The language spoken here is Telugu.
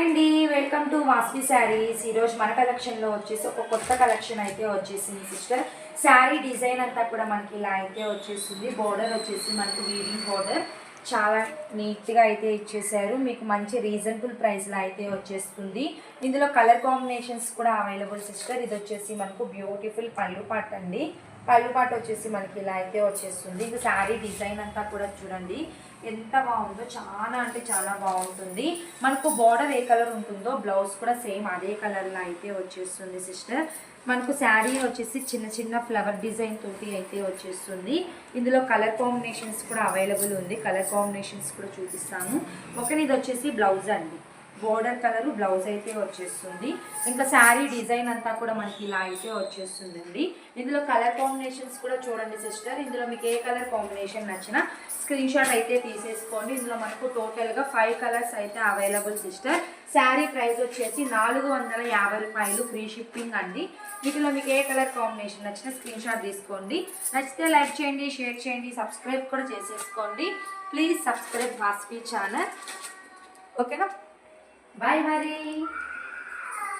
అండి, వెల్కమ్ టు వాస్వి శారీస్. ఈరోజు మన కలెక్షన్లో వచ్చేసి ఒక కొత్త కలెక్షన్ అయితే వచ్చేసింది సిస్టర్. శారీ డిజైన్ అంతా కూడా మనకి ఇలా అయితే వచ్చేసింది. బోర్డర్ వచ్చేసి మనకు వీవింగ్ బోర్డర్ చాలా నీట్గా అయితే ఇచ్చేసారు. మీకు మంచి రీజనబుల్ ప్రైస్లో అయితే వచ్చేస్తుంది. ఇందులో కలర్ కాంబినేషన్స్ కూడా అవైలబుల్ సిస్టర్. ఇది వచ్చేసి మనకు బ్యూటిఫుల్ పళ్ళు పాట అండి. పళ్ళు పాట వచ్చేసి మనకి ఇలా అయితే వచ్చేస్తుంది. ఇది శారీ డిజైన్ అంతా కూడా చూడండి ఎంత బాగుందో, చాలా అంటే చాలా బాగుంటుంది. మనకు బార్డర్ ఏ కలర్ ఉంటుందో బ్లౌజ్ కూడా సేమ్ అదే కలర్లో అయితే వచ్చేస్తుంది సిస్టర్. మనకు శారీ వచ్చేసి చిన్న చిన్న ఫ్లవర్ డిజైన్ తోటి అయితే వచ్చేస్తుంది. ఇందులో కలర్ కాంబినేషన్స్ కూడా అవైలబుల్ ఉంది. కలర్ కాంబినేషన్స్ కూడా చూపిస్తాను. ఇది వచ్చేసి బ్లౌజ్ అండి. బోర్డర్ కలర్ బ్లౌజ్ అయితే వచ్చేస్తుంది. ఇంకా శారీ డిజైన్ అంతా కూడా మనకి ఇలా అయితే వచ్చేస్తుందండి. ఇందులో కలర్ కాంబినేషన్స్ కూడా చూడండి సిస్టర్. ఇందులో మీకు ఏ కలర్ కాంబినేషన్ నచ్చినా స్క్రీన్ షాట్ అయితే తీసేసుకోండి. ఇందులో మనకు టోటల్గా 5 కలర్స్ అయితే అవైలబుల్ సిస్టర్. శారీ ప్రైస్ వచ్చేసి 450 రూపాయలు, ఫ్రీ షిప్పింగ్ అండి. వీటిలో మీకు ఏ కలర్ కాంబినేషన్ నచ్చినా స్క్రీన్ షాట్ తీసుకోండి. నచ్చితే లైక్ చేయండి, షేర్ చేయండి, సబ్స్క్రైబ్ కూడా చేసేసుకోండి. Please subscribe Vasvi channel. ఓకేనా? Bye, Hari.